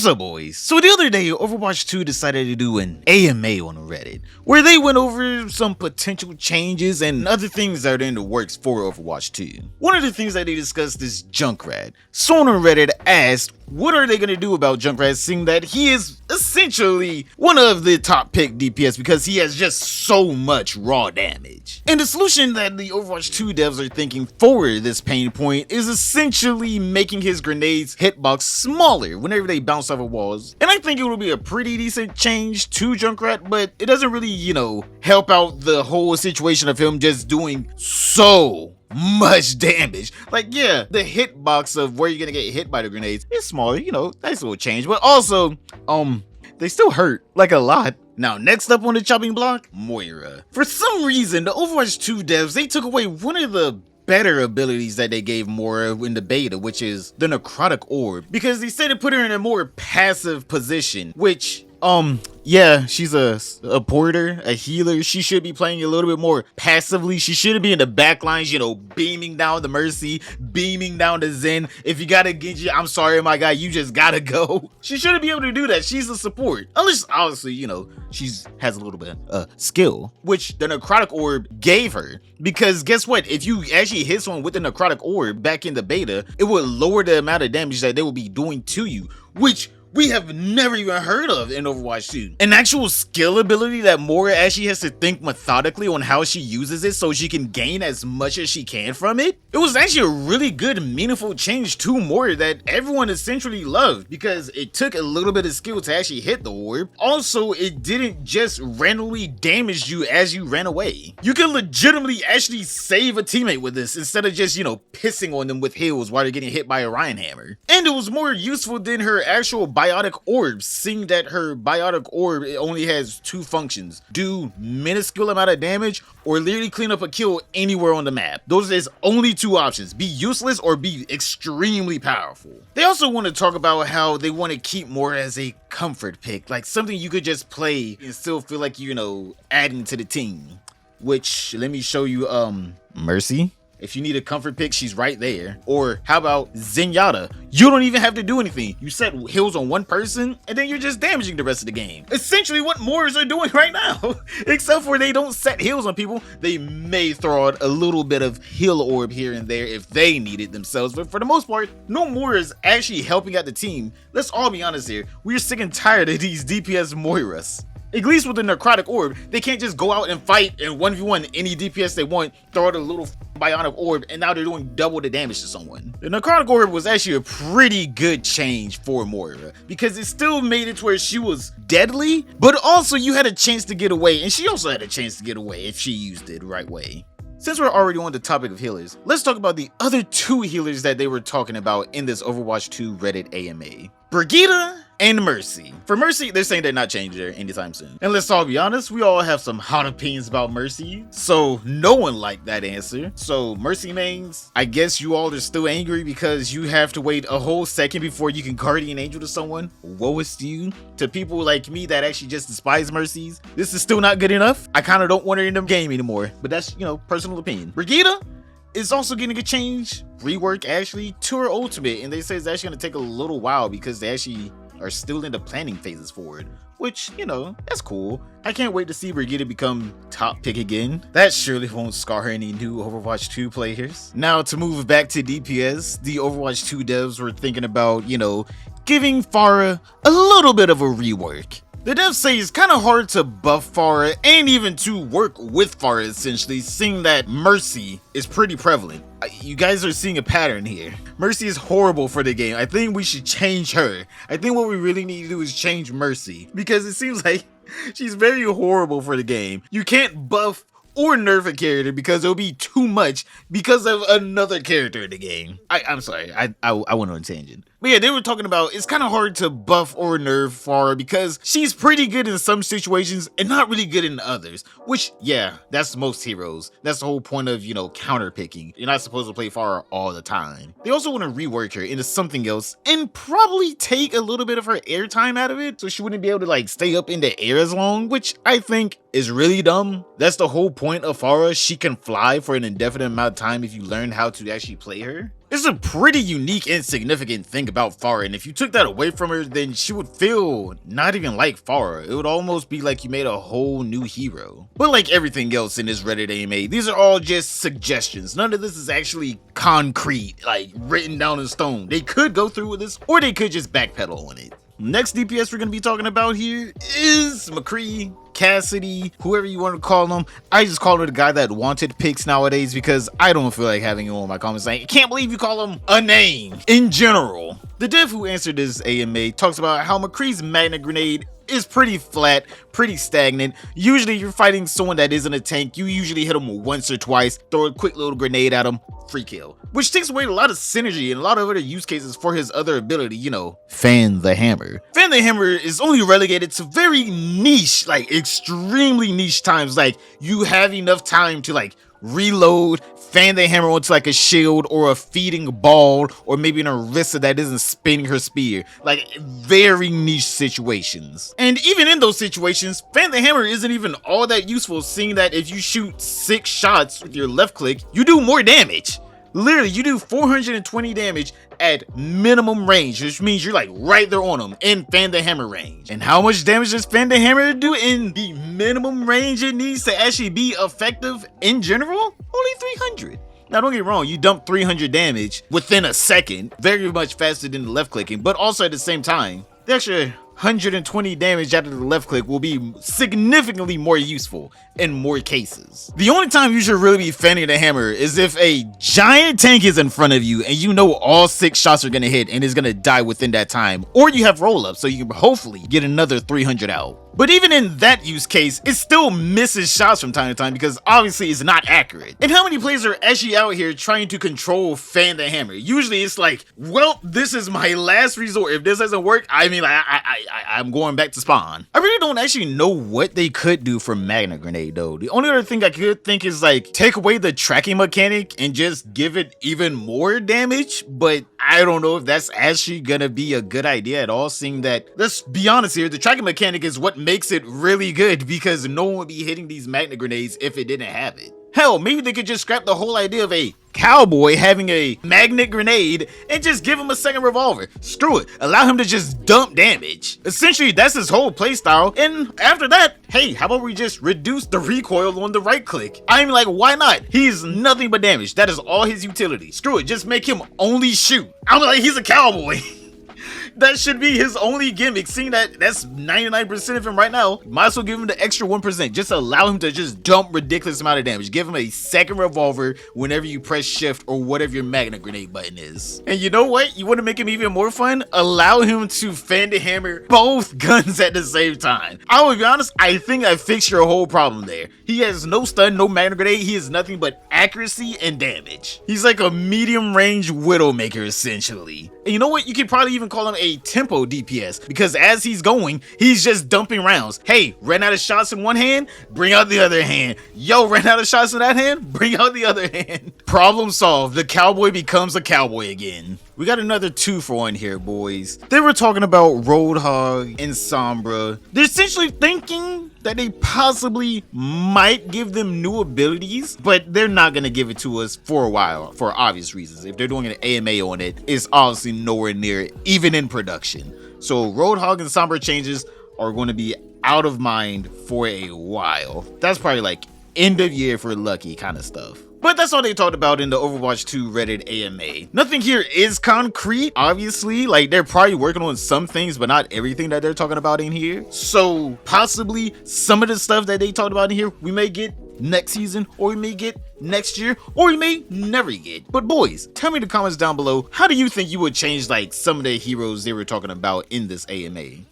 What's up, boys? So the other day, Overwatch 2 decided to do an AMA on Reddit, where they went over some potential changes and other things that are in the works for Overwatch 2. One of the things that they discussed is Junkrat. Someone on Reddit asked, what are they going to do about Junkrat, seeing that he is essentially one of the top pick DPS because he has just so much raw damage. And the solution that the Overwatch 2 devs are thinking for this pain point is essentially making his grenades hitbox smaller whenever they bounce off of walls. And I think it will be a pretty decent change to Junkrat, but it doesn't really, help out the whole situation of him just doing so much damage. Like, yeah, the hitbox of where you're gonna get hit by the grenades is smaller, nice little change, but also, they still hurt, like a lot. Now, next up on the chopping block, Moira. For some reason, the Overwatch 2 devs, they took away one of the better abilities that they gave Moira in the beta, which is the necrotic orb, because they said to put her in a more passive position, which, yeah, she's a porter, a healer. She should be playing a little bit more passively. She shouldn't be in the back lines, beaming down the Mercy, beaming down the Zen. If you gotta Genji, I'm sorry, my guy, you just gotta go. She shouldn't be able to do that. She's a support. Unless, obviously, she has a little bit of skill, which the necrotic orb gave her. Because guess what? If you actually hit someone with the necrotic orb back in the beta, it would lower the amount of damage that they will be doing to you, which we have never even heard of in Overwatch 2. An actual skill ability that Moira actually has to think methodically on how she uses it so she can gain as much as she can from it. It was actually a really good, meaningful change to Moira that everyone essentially loved because it took a little bit of skill to actually hit the orb. Also, it didn't just randomly damage you as you ran away. You can legitimately actually save a teammate with this instead of just, pissing on them with heals while they're getting hit by a Ryan Hammer. And it was more useful than her actual biotic orbs, seeing that her biotic orb only has two functions: do minuscule amount of damage or literally clean up a kill anywhere on the map. Those are his only two options: be useless or be extremely powerful. They also want to talk about how they want to keep more as a comfort pick, like something you could just play and still feel like adding to the team. Which, let me show you Mercy. If you need a comfort pick, she's right there. Or how about Zenyatta? You don't even have to do anything. You set heals on one person, and then you're just damaging the rest of the game. Essentially what Moiras are doing right now. Except for they don't set heals on people. They may throw out a little bit of heal orb here and there if they need it themselves. But for the most part, no Moira is actually helping out the team. Let's all be honest here. We're sick and tired of these DPS Moiras. At least with the necrotic orb, they can't just go out and fight and 1v1 any DPS they want, throw out a little bionic orb, and now they're doing double the damage to someone. The necrotic orb was actually a pretty good change for Moira, because it still made it to where she was deadly, but also you had a chance to get away, and she also had a chance to get away if she used it the right way. Since we're already on the topic of healers, let's talk about the other two healers that they were talking about in this Overwatch 2 Reddit AMA. Brigitte and Mercy. For Mercy, they're saying they're not changing her anytime soon. And let's all be honest, we all have some hot opinions about Mercy, so no one liked that answer. So Mercy mains, I guess you all are still angry because you have to wait a whole second before you can Guardian Angel to someone. Woe is to you. To people like me that actually just despise Mercies, this is still not good enough. I kind of don't want her in the game anymore, but that's, personal opinion. Brigitte is also getting a change, rework actually, to her ultimate, and they say it's actually going to take a little while because they actually are still in the planning phases for it, which, that's cool. I can't wait to see Brigitte become top pick again. That surely won't scar any new Overwatch 2 players. Now, to move back to DPS, the Overwatch 2 devs were thinking about, giving Pharah a little bit of a rework. The devs say it's kind of hard to buff Pharah and even to work with Pharah essentially, seeing that Mercy is pretty prevalent. You guys are seeing a pattern here. Mercy is horrible for the game. I think we should change her. I think what we really need to do is change Mercy, because it seems like she's very horrible for the game. You can't buff or nerf a character because it'll be too much because of another character in the game. I'm sorry, I went on a tangent. But yeah, they were talking about it's kind of hard to buff or nerf Pharah because she's pretty good in some situations and not really good in others. Which, yeah, that's most heroes. That's the whole point of, counter picking. You're not supposed to play Pharah all the time. They also want to rework her into something else and probably take a little bit of her airtime out of it so she wouldn't be able to stay up in the air as long, which I think is really dumb. That's the whole point of Pharah. She can fly for an indefinite amount of time if you learn how to actually play her. It's a pretty unique and significant thing about Pharah, and if you took that away from her, then she would feel not even like Pharah. It would almost be like you made a whole new hero. But like everything else in this Reddit AMA, these are all just suggestions. None of this is actually concrete, like written down in stone. They could go through with this, or they could just backpedal on it. Next DPS we're going to be talking about here is mccree, Cassidy, whoever you want to call him. I just call him the guy that wanted picks nowadays because I don't feel like having him on my comments saying, I can't believe you call him a name in general. The dev who answered this AMA talks about how mccree's magnet grenade is pretty flat, pretty stagnant. Usually you're fighting someone that isn't a tank, you usually hit them once or twice, throw a quick little grenade at them, free kill. Which takes away a lot of synergy and a lot of other use cases for his other ability, you know, Fan the Hammer. Fan the Hammer is only relegated to very niche, like extremely niche times. Like you have enough time to like reload, fan the hammer onto like a shield or a feeding ball, or maybe an Orisa that isn't spinning her spear. Like very niche situations. And even in those situations, fan the hammer isn't even all that useful, seeing that if you shoot 6 shots with your left click, you do more damage. Literally, you do 420 damage at minimum range, which means you're like right there on them in Fan the Hammer range. And how much damage does Fan the Hammer do in the minimum range it needs to actually be effective in general? Only 300. Now don't get me wrong, you dump 300 damage within a second, very much faster than the left clicking, but also at the same time, the extra 120 damage out of the left click will be significantly more useful in more cases. The only time you should really be fanning the hammer is if a giant tank is in front of you and you know all 6 shots are gonna hit and is gonna die within that time, or you have roll up so you can hopefully get another 300 out. But even in that use case, it still misses shots from time to time because obviously it's not accurate. And how many players are actually out here trying to control Fan the Hammer? Usually it's like, well, this is my last resort. If this doesn't work, I mean, I'm going back to spawn. I really don't actually know what they could do for Magna Grenade though. The only other thing I could think is like take away the tracking mechanic and just give it even more damage, but I don't know if that's actually gonna be a good idea at all, seeing that, let's be honest here, the tracking mechanic is what makes it really good because no one would be hitting these magnet grenades if it didn't have it. Hell, maybe they could just scrap the whole idea of a cowboy having a magnet grenade and just give him a second revolver. Screw it, allow him to just dump damage. Essentially, that's his whole playstyle, and after that, hey, how about we just reduce the recoil on the right click? I'm like, why not? He's nothing but damage. That is all his utility. Screw it, just make him only shoot. I'm like, he's a cowboy. That should be his only gimmick, seeing that that's 99% of him right now. Might as well give him the extra 1%. Just allow him to just dump ridiculous amount of damage. Give him a second revolver whenever you press shift or whatever your magnet grenade button is. And you know what? You want to make him even more fun? Allow him to fan the hammer both guns at the same time. I will be honest, I think I fixed your whole problem there. He has no stun, no magnet grenade. He is nothing but accuracy and damage. He's like a medium range Widowmaker essentially. And you know what? You could probably even call him a tempo DPS because as he's going, he's just dumping rounds. Hey, ran out of shots in one hand, bring out the other hand. Yo, ran out of shots in that hand, bring out the other hand. Problem solved. The cowboy becomes a cowboy again. We got another 2-for-1 here, boys. They were talking about Roadhog and Sombra. They're essentially thinking that they possibly might give them new abilities, but they're not gonna give it to us for a while for obvious reasons. If they're doing an AMA on it, it's obviously nowhere near it, even in production. So Roadhog and Sombra changes are going to be out of mind for a while. That's probably like end of year for lucky kind of stuff. But that's all they talked about in the Overwatch 2 Reddit AMA. Nothing here is concrete, obviously. Like, they're probably working on some things, but not everything that they're talking about in here. So, possibly, some of the stuff that they talked about in here, we may get next season, or we may get next year, or we may never get. But boys, tell me in the comments down below, how do you think you would change, like, some of the heroes they were talking about in this AMA?